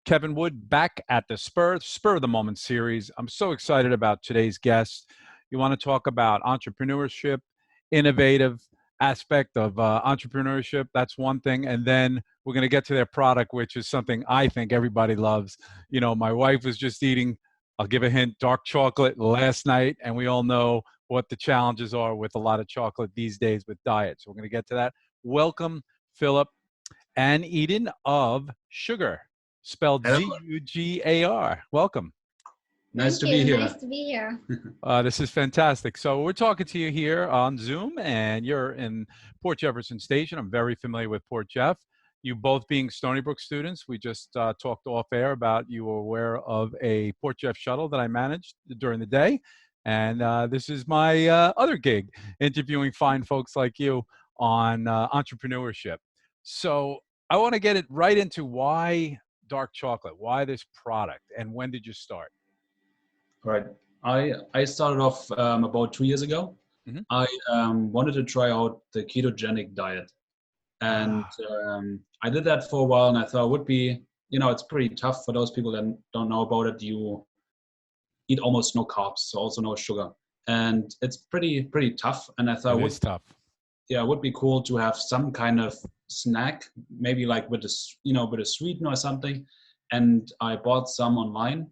Kevin Wood back at the Spur of the Moment series. I'm so excited about today's guest. You want to talk about entrepreneurship, innovative aspect of entrepreneurship. That's one thing. And then we're going to get to their product, which is something I think everybody loves. You know, my wife was just eating, I'll give a hint, dark chocolate last night. And we all know what the challenges are with a lot of chocolate these days with diet. So we're going to get to that. Welcome, Philip and Eden of Zugar, spelled Hello. Zugar. Welcome. Nice to be here. Nice to be here. This is fantastic. So we're talking to you here on Zoom, and you're in Port Jefferson Station. I'm very familiar with Port Jeff. You both being Stony Brook students, we just talked off air about you were aware of a Port Jeff shuttle that I managed during the day. And this is my other gig, interviewing fine folks like you on entrepreneurship. So I want to get it right into why dark chocolate, why this product, and when did you start? Right. I started off about 2 years ago. Mm-hmm. I wanted to try out the ketogenic diet. And I did that for a while, and I thought it would be, it's pretty tough for those people that don't know about it. You eat almost no carbs, so also no sugar. And it's pretty tough. And I thought it is tough. Yeah, it would be cool to have some kind of snack, maybe like with a sweetener or something. And I bought some online,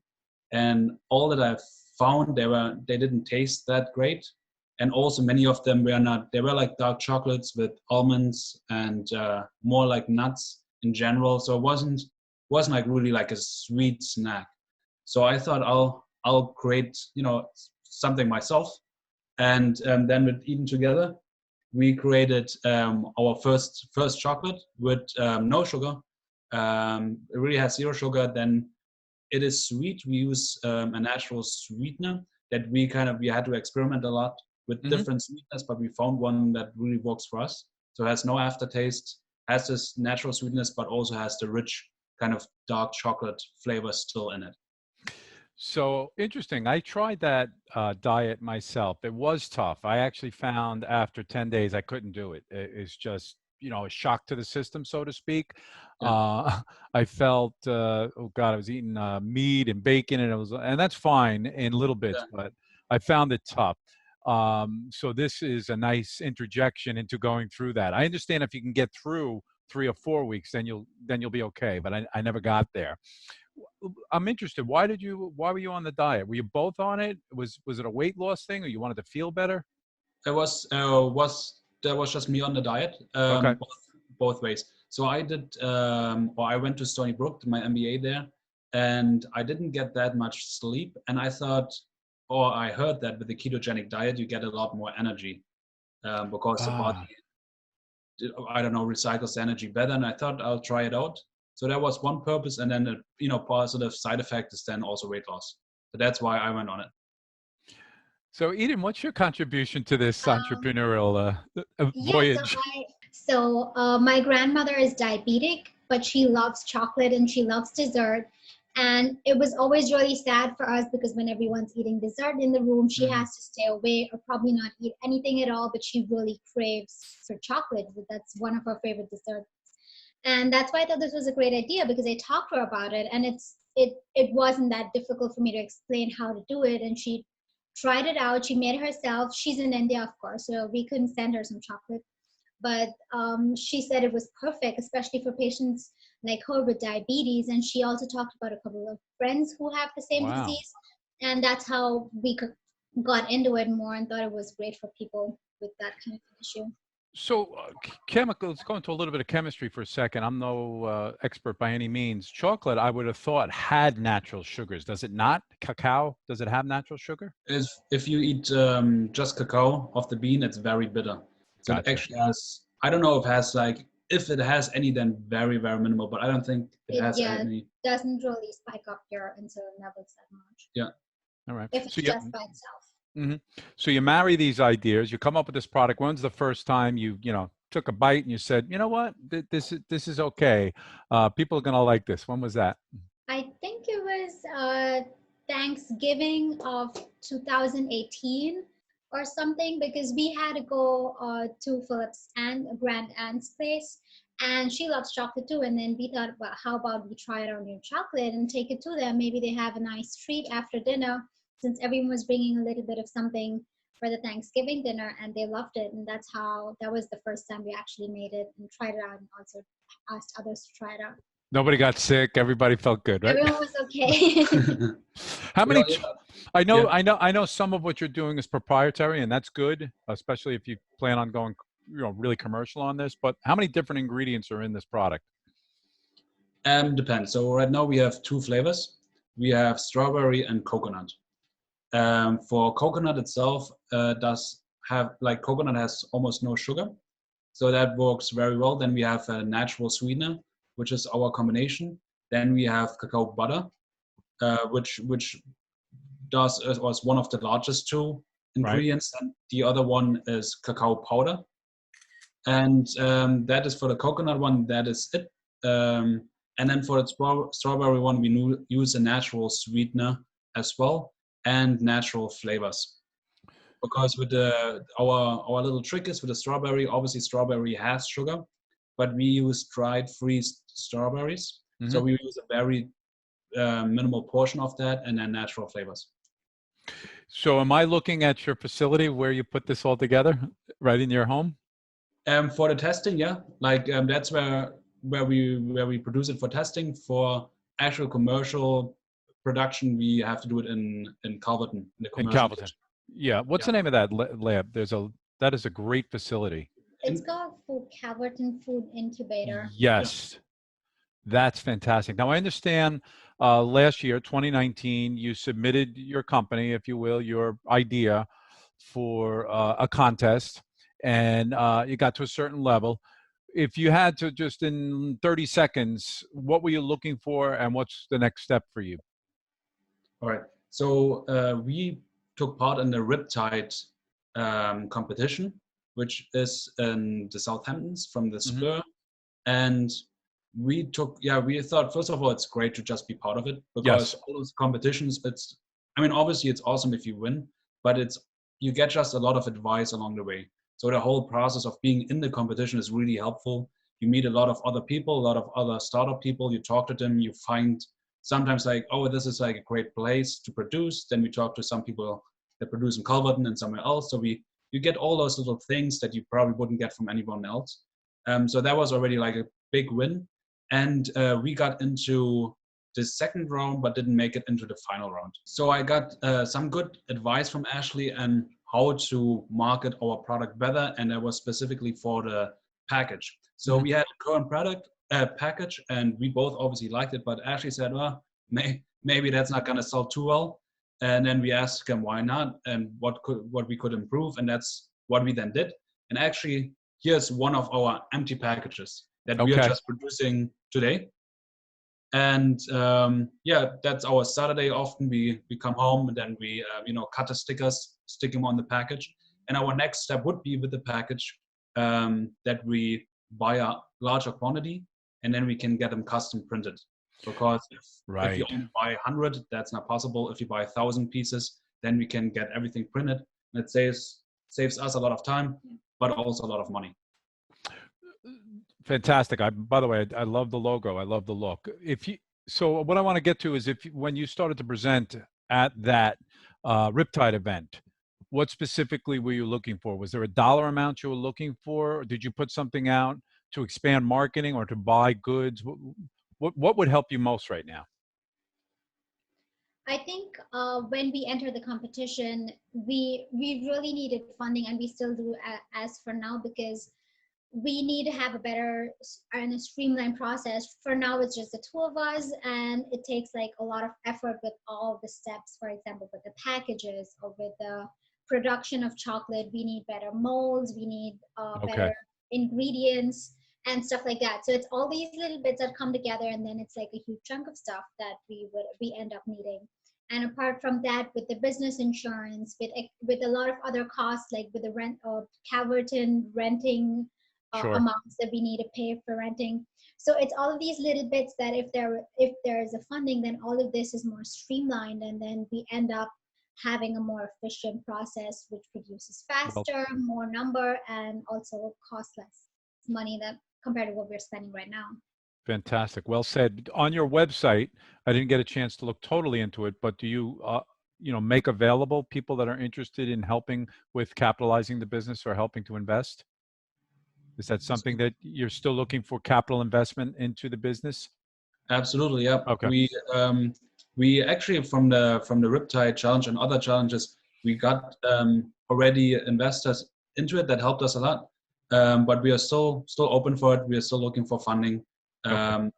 and all that I found, they didn't taste that great. And also many of them they were like dark chocolates with almonds and more like nuts in general. So it wasn't like really like a sweet snack. So I thought I'll create, something myself. And then with Eden together, we created our first chocolate with no sugar. It really has zero sugar. Then it is sweet. We use a natural sweetener that we had to experiment a lot with different sweeteners, but we found one that really works for us. So it has no aftertaste, has this natural sweetness, but also has the rich kind of dark chocolate flavor still in it. So interesting. I tried that diet myself. It was tough. I actually found after 10 days, I couldn't do it. It's just, a shock to the system, so to speak. Yeah. I felt, oh God, I was eating meat and bacon, and that's fine in little bits, but I found it tough. So this is a nice interjection into going through that. I understand if you can get through 3 or 4 weeks, then you'll be okay. But I never got there. I'm interested. Why were you on the diet? Were you both on it? Was it a weight loss thing, or you wanted to feel better? There was just me on the diet. Okay. Both ways. So I did, or I went to Stony Brook, did my MBA there, and I didn't get that much sleep. And I thought, or I heard that with the ketogenic diet, you get a lot more energy because the body, I don't know, recycles energy better. And I thought I'll try it out. So that was one purpose, and then the positive side effect is then also weight loss. So that's why I went on it. So Eden, what's your contribution to this entrepreneurial voyage? So my grandmother is diabetic, but she loves chocolate and she loves dessert. And it was always really sad for us because when everyone's eating dessert in the room, she has to stay away or probably not eat anything at all, but she really craves for chocolate. That's one of her favorite desserts. And that's why I thought this was a great idea, because I talked to her about it, and it wasn't that difficult for me to explain how to do it. And she tried it out. She made it herself. She's in India, of course, so we couldn't send her some chocolate. But she said it was perfect, especially for patients like her with diabetes. And she also talked about a couple of friends who have the same disease. And that's how we got into it more and thought it was great for people with that kind of issue. So let's go into a little bit of chemistry for a second. I'm no expert by any means. Chocolate, I would have thought, had natural sugars. Does it not? Cacao, does it have natural sugar? If you eat just cacao off the bean, it's very bitter. So Gotcha. It actually has, I don't know if it has any, then very, very minimal, but I don't think it has any. It doesn't really spike up your insulin levels that much. Yeah. All right. If it's just by itself. Mm-hmm. So you marry these ideas, you come up with this product. When's the first time you took a bite and you said, you know what, this is okay. People are going to like this. When was that? I think it was Thanksgiving of 2018 or something, because we had to go to Philip's and Grand Aunt's place, And she loves chocolate too. And then we thought, well, how about we try it on your chocolate and take it to them? Maybe they have a nice treat after dinner, since everyone was bringing a little bit of something for the Thanksgiving dinner, and they loved it. And that was the first time we actually made it and tried it out, and also asked others to try it out. Nobody got sick. Everybody felt good, right? Everyone was okay. How many? Well, yeah, yeah. I know. Some of what you're doing is proprietary, and that's good, especially if you plan on going, really commercial on this. But how many different ingredients are in this product? Depends. So right now we have two flavors. We have strawberry and coconut. For coconut itself, does have like coconut has almost no sugar, so that works very well. Then we have a natural sweetener, which is our combination. Then we have cacao butter, which does was one of the largest two Right. ingredients, and the other one is cacao powder. And that is for the coconut one. That is it. And then for the strawberry one, we use a natural sweetener as well and natural flavors. Because with our little trick is with the strawberry, obviously strawberry has sugar, but we use dried freezed strawberries. So Hmm. we use a very minimal portion of that and then natural flavors. So, am I looking at your facility where you put this all together, right in your home? For the testing, yeah, like that's where we produce it for testing. For actual commercial production, we have to do it in Calverton, in the In commercial Calverton. kitchen. Yeah. What's Yeah. the name of that lab? That is a great facility. It's In, called Calverton Food Incubator. yeah. Yes. That's fantastic. Now, I understand last year, 2019, you submitted your company, if you will, your idea for a contest, and you got to a certain level. If you had to just in 30 seconds, what were you looking for, and what's the next step for you? All right. So we took part in the Riptide competition, which is in the Southamptons from the Hmm. Spur, and we thought first of all it's great to just be part of it because Yes. all those competitions, I mean obviously it's awesome if you win, but you get just a lot of advice along the way. So the whole process of being in the competition is really helpful. You meet a lot of other people, a lot of other startup people, you talk to them, you find sometimes like, oh, this is like a great place to produce. Then we talk to some people that produce in Calverton and somewhere else. So you get all those little things that you probably wouldn't get from anyone else. So that was already like a big win. And we got into the second round, but didn't make it into the final round. So I got some good advice from Ashley on how to market our product better, and that was specifically for the package. So Hmm. we had a current product package, and we both obviously liked it. But Ashley said, "Well, maybe that's not going to sell too well." And then we asked him why not, and what we could improve, and that's what we then did. And actually, here's one of our empty packages that we are Okay. just producing today. And yeah, that's our Saturday. Often we come home and then we cut the stickers, stick them on the package. And our next step would be with the package that we buy a larger quantity and then we can get them custom printed. Because if you Right. only buy 100, that's not possible. If you buy 1,000 pieces, then we can get everything printed. And it saves us a lot of time, but also a lot of money. Fantastic. By the way, I love the logo. I love the look. So what I want to get to is when you started to present at that Riptide event, what specifically were you looking for? Was there a dollar amount you were looking for? Or did you put something out to expand marketing or to buy goods? What would help you most right now? I think when we entered the competition, we really needed funding, and we still do as for now, because we need to have a better and a streamlined process. For now, it's just the two of us, and it takes like a lot of effort with all the steps. For example, with the packages or with the production of chocolate, we need better molds, we need Okay. better ingredients and stuff like that. So it's all these little bits that come together, and then it's like a huge chunk of stuff that we end up needing. And apart from that, with the business insurance, with a lot of other costs, like with the rent or Calverton renting Sure. amounts that we need to pay for renting. So it's all of these little bits that if there is a funding, then all of this is more streamlined, and then we end up having a more efficient process, which produces Well, faster, more number, and also cost less money that compared to what we're spending right now. Fantastic. Well said. On your website, I didn't get a chance to look totally into it, but do you, make available people that are interested in helping with capitalizing the business or helping to invest? Is that something that you're still looking for capital investment into the business? Absolutely, yeah. Okay. We actually from the Riptide challenge and other challenges, we got already investors into it that helped us a lot. But we are still open for it. We are still looking for funding, Okay.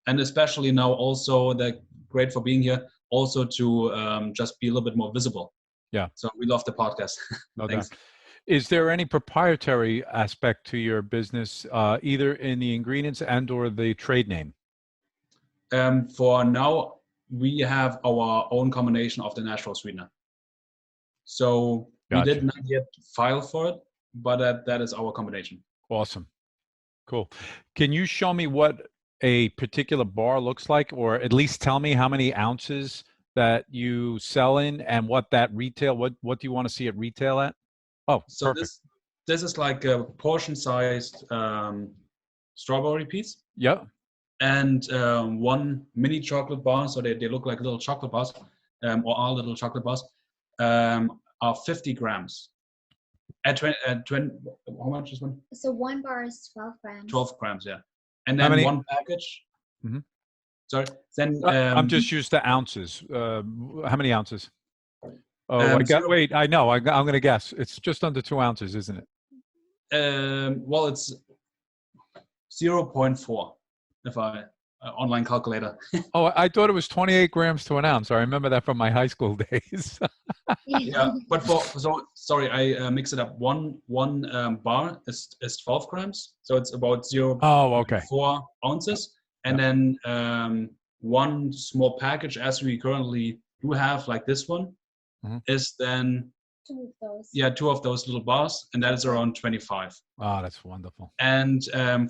and especially now also they're great for being here. Also to just be a little bit more visible. Yeah. So we love the podcast. No Thanks. doubt. Is there any proprietary aspect to your business, either in the ingredients and or the trade name? For now, we have our own combination of the natural sweetener. So we Gotcha. did not yet file for it, but that is our combination. Awesome. Cool. Can you show me what a particular bar looks like, or at least tell me how many ounces that you sell in and what that retail, what do you want to see it retail at? Oh, So perfect. this is like a portion-sized strawberry piece Yeah. and one mini chocolate bar. So they look like little chocolate bars, or are little chocolate bars, are 50 grams. At 20, how much is one? So one bar is 12 grams. 12 grams, yeah. And How then many? one package. Mhm. Sorry. Then I'm just used to ounces. How many ounces? Oh, I got. zero, Wait, I know. I'm going to guess. It's just under 2 ounces, isn't it? well, it's 0.4 if I online calculator. Oh, I thought it was 28 grams to an ounce. I remember that from my high school days. Yeah, but sorry, I mix it up. One bar is 12 grams, so it's about Oh, okay. 0.4 ounces, and Yep. then one small package, as we currently do have, like this one, Mhm. is then Two of those. two of those little bars, and that is around 25. Oh, that's wonderful. And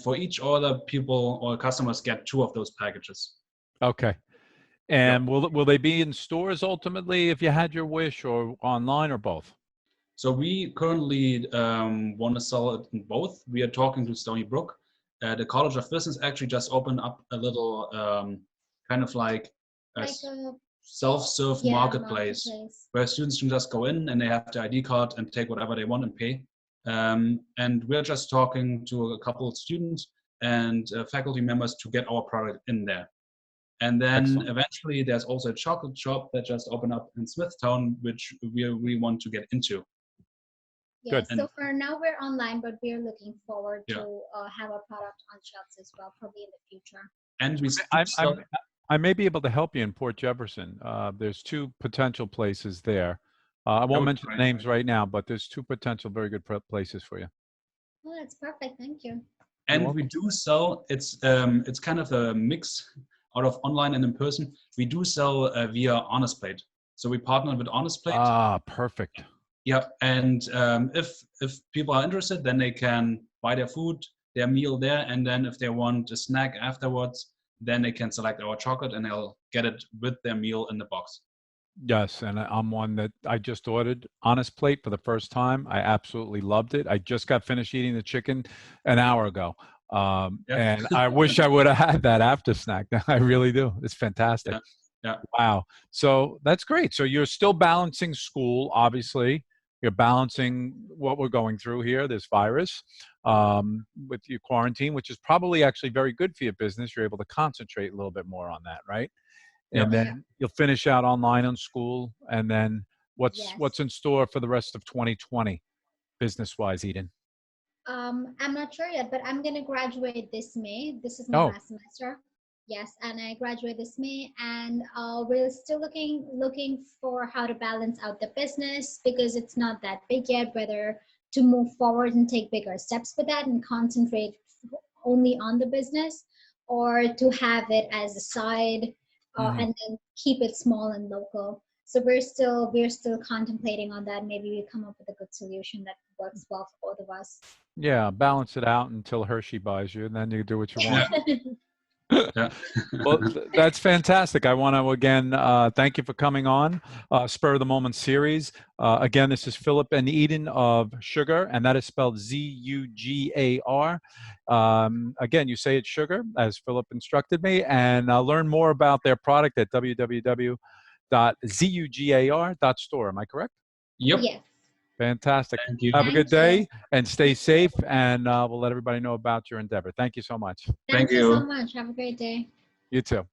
for each order, people or customers get two of those packages. Okay. And will they be in stores ultimately if you had your wish, or online, or both? So we currently want to sell it in both. We are talking to Stony Brook. The College of Business actually just opened up a little kind of like a Like a self-serve marketplace marketplace. where students can just go in and they have the ID card and take whatever they want and pay. And we're just talking to a couple of students and faculty members to get our product in there. And then Excellent. eventually there's also a chocolate shop that just opened up in Smithtown, which we want to get into. Yeah, Good. so for now we're online, but we're looking forward Yeah. to have our product on shelves as well, probably in the future. And we I may be able to help you in Port Jefferson. There's two potential places there. I won't would be mention great. names right now, but there's two potential very good places for you. Oh, that's perfect. Thank you. and You're we do sell. It's kind of a mix out of online and in person. We do sell via Honest Plate. So we partner with Honest Plate. Ah, perfect. Yeah, and if people are interested, then they can buy their food, their meal there, and then if they want a snack afterwards, then they can select our chocolate and they'll get it with their meal in the box. Yes, and I'm one that I just ordered Honest Plate for the first time. I absolutely loved it. I just got finished eating the chicken an hour ago. Yeah. And I wish I would have had that after snack. I really do. It's fantastic. Yeah. Wow. So that's great. So you're still balancing school, obviously. You're balancing what we're going through here, this virus, with your quarantine, which is probably actually very good for your business. You're able to concentrate a little bit more on that, right? And Yeah. then you'll finish out online on school. And then Yes. what's in store for the rest of 2020, business-wise, Eden? I'm not sure yet, but I'm gonna graduate this May. This is my Oh. last semester. Yes, and I graduate this May, and we're still looking for how to balance out the business because it's not that big yet. Whether to move forward and take bigger steps with that and concentrate only on the business, or to have it as a side and then keep it small and local. So we're still contemplating on that. Maybe we come up with a good solution that works well for both of us. Yeah, balance it out until Hershey buys you, and then you do what you want. Yeah. Well, that's fantastic. I want to again thank you for coming on Spur of the Moment series. Again, this is Philip and Eden of Zugar, and that is spelled Zugar. Again, you say it's sugar, as Philip instructed me, and learn more about their product at www.zugar.store. Am I correct? Yep. Yes. Fantastic. Thank you. Have a good Thank you. day and stay safe, and we'll let everybody know about your endeavor. Thank you so much. Thank Thank you so you. much. Have a great day. You too.